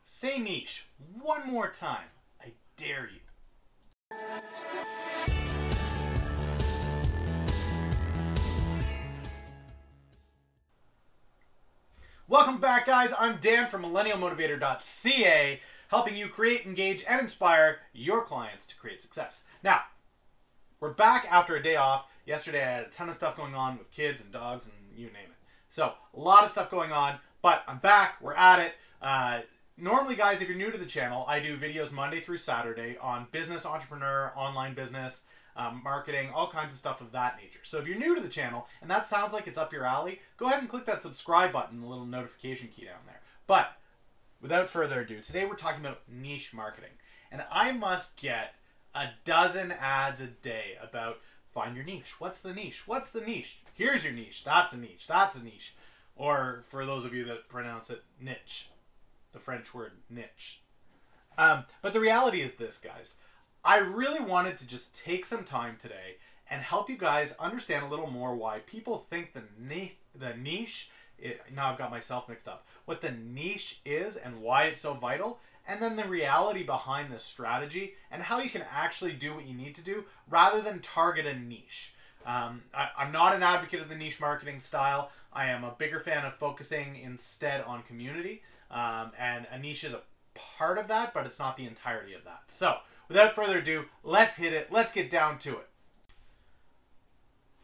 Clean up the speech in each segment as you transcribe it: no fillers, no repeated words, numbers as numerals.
Say niche one more time. I dare you. Welcome back, guys. I'm Dan from millennialmotivator.ca, helping you create, engage, and inspire your clients to create success. Now, we're back after a day off. Yesterday I had a ton of stuff going on with kids and dogs and you name it. So, a lot of stuff going on, but I'm back. We're at it. Normally, guys, if you're new to the channel, I do videos Monday through Saturday on business, entrepreneur, online business, marketing, all kinds of stuff of that nature. So if you're new to the channel and that sounds like it's up your alley, go ahead and click that subscribe button, the little notification key down there. But without further ado, today we're talking about niche marketing. And I must get a dozen ads a day about find your niche. What's the niche? What's the niche? Here's your niche. That's a niche. That's a niche. Or for those of you that pronounce it niche, the French word niche. But the reality is this, guys. I really wanted to just take some time today and help you guys understand a little more why people think the niche, now I've got myself mixed up, what the niche is and why it's so vital, and then the reality behind this strategy and how you can actually do what you need to do rather than target a niche. I'm not an advocate of the niche marketing style. I am a bigger fan of focusing instead on community. And a niche is a part of that, but it's not the entirety of that. So, without further ado, let's hit it. Let's get down to it.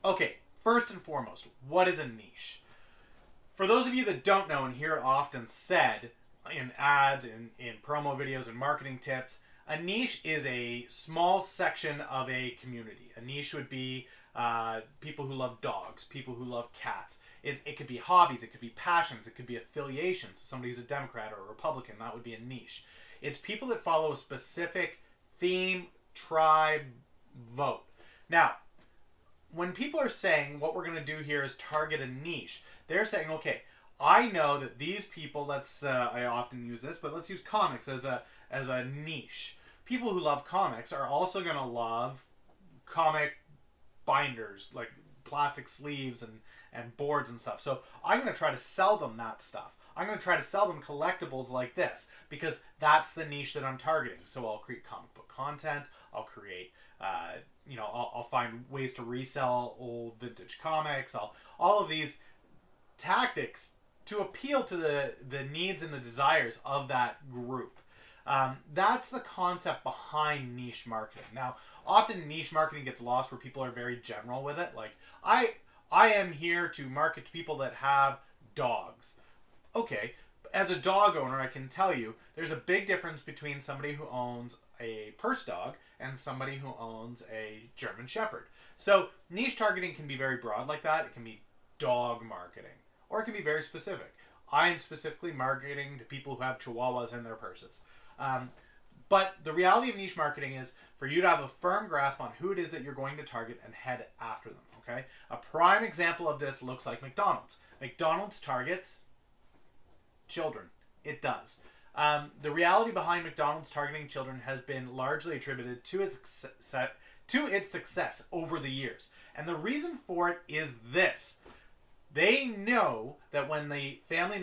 Okay, first and foremost, what is a niche? For those of you that don't know and hear it often said in ads, in promo videos and marketing tips, a niche is a small section of a community. A niche would be people who love dogs, people who love cats. It could be hobbies, it could be passions, it could be affiliations. So somebody who's a Democrat or a Republican, that would be a niche. It's people that follow a specific theme, tribe, vote. Now, when people are saying what we're going to do here is target a niche, they're saying, okay, I know that these people, I often use this, but let's use comics as a niche. People who love comics are also going to love comic binders, like plastic sleeves and boards and stuff. So I'm going to try to sell them that stuff. I'm going to try to sell them collectibles like this because that's the niche that I'm targeting. So I'll create comic book content. I'll create, I'll find ways to resell old vintage comics. All of these tactics to appeal to the needs and the desires of that group. That's the concept behind niche marketing. Now, often niche marketing gets lost where people are very general with it. Like, I am here to market to people that have dogs. Okay, as a dog owner, I can tell you there's a big difference between somebody who owns a purse dog and somebody who owns a German Shepherd. So niche targeting can be very broad like that. It can be dog marketing, or it can be very specific. I am specifically marketing to people who have Chihuahuas in their purses. But the reality of niche marketing is for you to have a firm grasp on who it is that you're going to target and head after them, okay? A prime example of this looks like McDonald's. McDonald's targets children. It does. The reality behind McDonald's targeting children has been largely attributed to its success over the years. And the reason for it is this. They know that when the family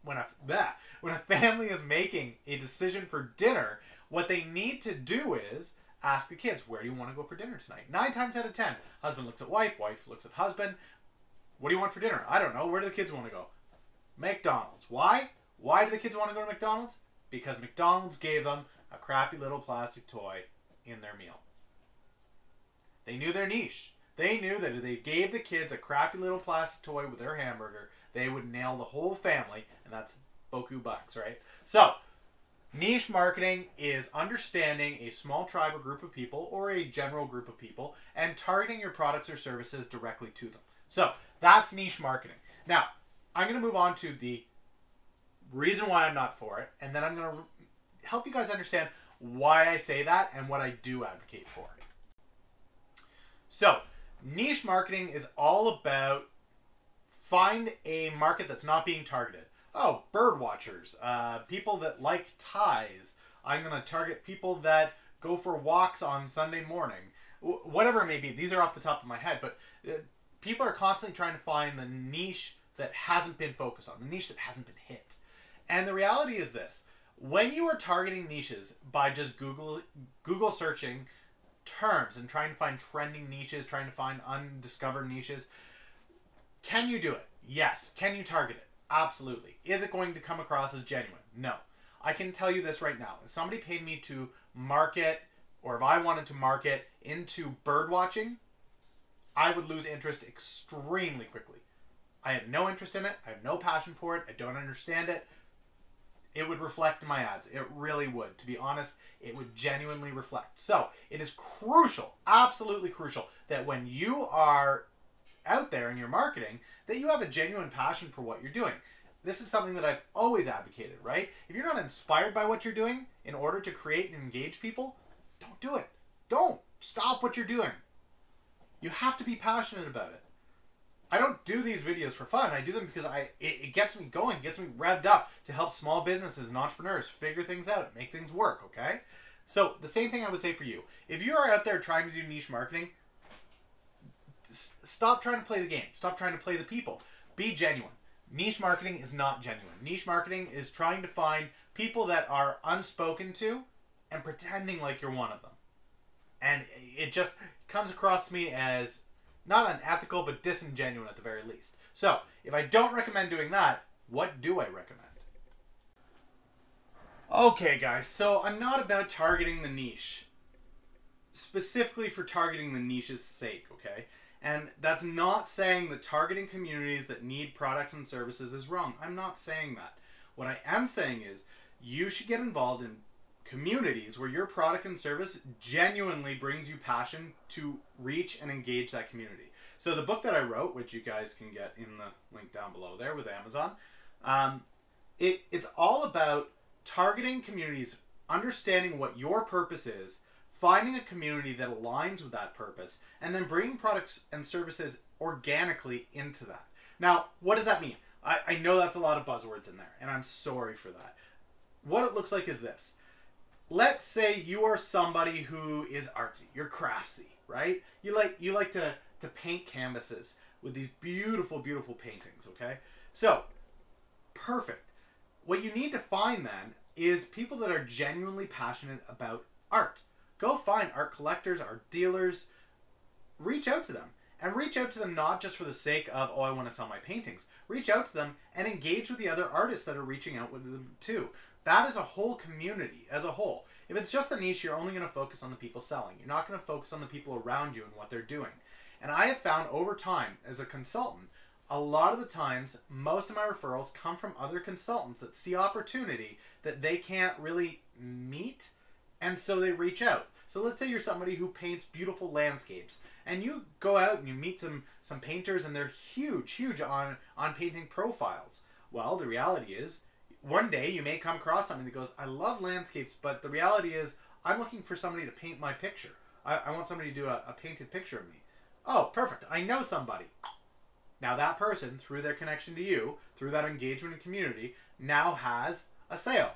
when a family is making a decision for dinner, what they need to do is ask the kids, where do you want to go for dinner tonight? 9 times out of 10, husband looks at wife, wife looks at husband. What do you want for dinner? I don't know. Where do the kids want to go? McDonald's. Why? Why do the kids want to go to McDonald's? Because McDonald's gave them a crappy little plastic toy in their meal. They knew their niche. They knew that if they gave the kids a crappy little plastic toy with their hamburger, they would nail the whole family, and that's beaucoup bucks, right? So, niche marketing is understanding a small tribe or group of people or a general group of people and targeting your products or services directly to them. So, that's niche marketing. Now, I'm going to move on to the reason why I'm not for it, and then I'm going to help you guys understand why I say that and what I do advocate for. So, niche marketing is all about find a market that's not being targeted. Oh, bird watchers, people that like ties. I'm going to target people that go for walks on Sunday morning. Whatever it may be. These are off the top of my head, but people are constantly trying to find the niche that hasn't been focused on, the niche that hasn't been hit. And the reality is this. When you are targeting niches by just Google searching terms and trying to find trending niches, trying to find undiscovered niches, can you do it? Yes. Can you target it? Absolutely. Is it going to come across as genuine? No. I can tell you this right now. If somebody paid me to market, or if I wanted to market into bird watching, I would lose interest extremely quickly. I have no interest in it. I have no passion for it. I don't understand it. It would reflect in my ads. It really would. To be honest, it would genuinely reflect. So it is crucial, absolutely crucial, that when you are out there in your marketing, that you have a genuine passion for what you're doing. This is something that I've always advocated, right? If you're not inspired by what you're doing in order to create and engage people, don't do it. Don't. Stop what you're doing. You have to be passionate about it. I don't do these videos for fun. I do them because it gets me going, gets me revved up to help small businesses and entrepreneurs figure things out, make things work, okay? So the same thing I would say for you. If you are out there trying to do niche marketing, stop trying to play the game. Stop trying to play the people. Be genuine. Niche marketing is not genuine. Niche marketing is trying to find people that are unspoken to and pretending like you're one of them. And it just comes across to me as not unethical, but disingenuine at the very least. So, if I don't recommend doing that, what do I recommend? Okay, guys, so I'm not about targeting the niche. Specifically for targeting the niche's sake, okay? And that's not saying that targeting communities that need products and services is wrong. I'm not saying that. What I am saying is you should get involved in communities where your product and service genuinely brings you passion to reach and engage that community. So the book that I wrote, which you guys can get in the link down below there with Amazon, it's all about targeting communities, understanding what your purpose is, finding a community that aligns with that purpose, and then bringing products and services organically into that. Now, what does that mean? I know that's a lot of buzzwords in there, and I'm sorry for that. What it looks like is this. Let's say you are somebody who is artsy. You're craftsy, right? You like to paint canvases with these beautiful, beautiful paintings, okay? So, perfect. What you need to find then is people that are genuinely passionate about art. Go find art collectors, art dealers. Reach out to them. And reach out to them not just for the sake of, oh, I want to sell my paintings. Reach out to them and engage with the other artists that are reaching out with them too. That is a whole community as a whole. If it's just the niche, you're only going to focus on the people selling. You're not going to focus on the people around you and what they're doing. And I have found over time, as a consultant, a lot of the times, most of my referrals come from other consultants that see opportunity that they can't really meet, and so they reach out. So let's say you're somebody who paints beautiful landscapes, and you go out and you meet some painters, and they're huge on painting profiles. Well, the reality is, one day you may come across something that goes, I love landscapes, but the reality is I'm looking for somebody to paint my picture. I want somebody to do a painted picture of me. Oh, perfect. I know somebody. Now that person, through their connection to you, through that engagement and community, now has a sale.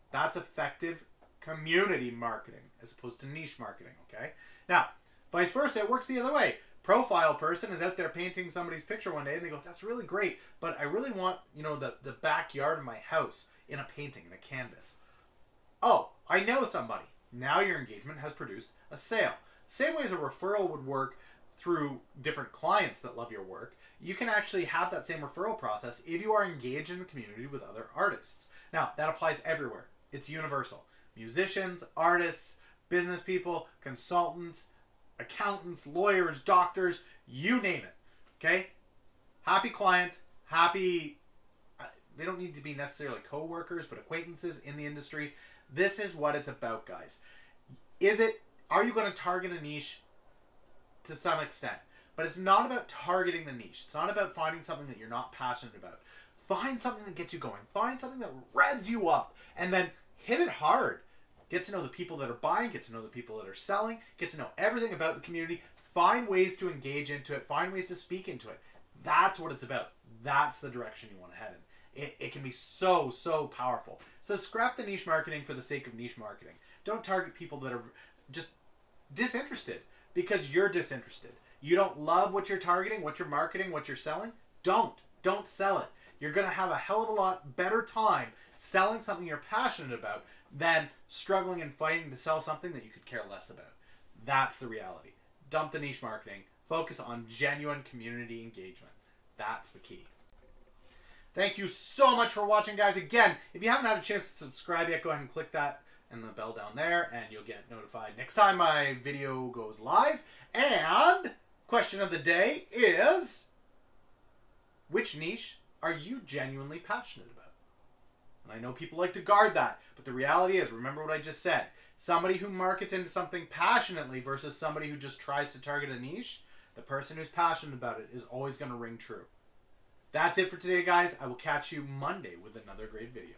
That's effective community marketing as opposed to niche marketing, okay? Now, vice versa, it works the other way. Profile person is out there painting somebody's picture one day and they go, that's really great, but I really want, the backyard of my house in a painting, in a canvas. Oh, I know somebody. Now your engagement has produced a sale. Same way as a referral would work through different clients that love your work, you can actually have that same referral process if you are engaged in the community with other artists. Now, that applies everywhere. It's universal. Musicians, artists, business people, consultants, accountants, lawyers, doctors, you name it, okay? Happy clients, happy, they don't need to be necessarily co-workers, but acquaintances in the industry. This is what it's about, guys. Are you going to target a niche? To some extent. But it's not about targeting the niche. It's not about finding something that you're not passionate about. Find something that gets you going. Find something that revs you up. And then hit it hard. Get to know the people that are buying. Get to know the people that are selling. Get to know everything about the community. Find ways to engage into it. Find ways to speak into it. That's what it's about. That's the direction you want to head in. It can be so, so powerful. So scrap the niche marketing for the sake of niche marketing. Don't target people that are just disinterested because you're disinterested. You don't love what you're targeting, what you're marketing, what you're selling. Don't sell it. You're going to have a hell of a lot better time selling something you're passionate about than struggling and fighting to sell something that you could care less about. That's the reality. Dump the niche marketing. Focus on genuine community engagement. That's the key. Thank you so much for watching, guys. Again, if you haven't had a chance to subscribe yet, go ahead and click that and the bell down there, and you'll get notified next time my video goes live. And question of the day is, which niche are you genuinely passionate about? And I know people like to guard that, but the reality is, remember what I just said, somebody who markets into something passionately versus somebody who just tries to target a niche, the person who's passionate about it is always going to ring true. That's it for today, guys. I will catch you Monday with another great video.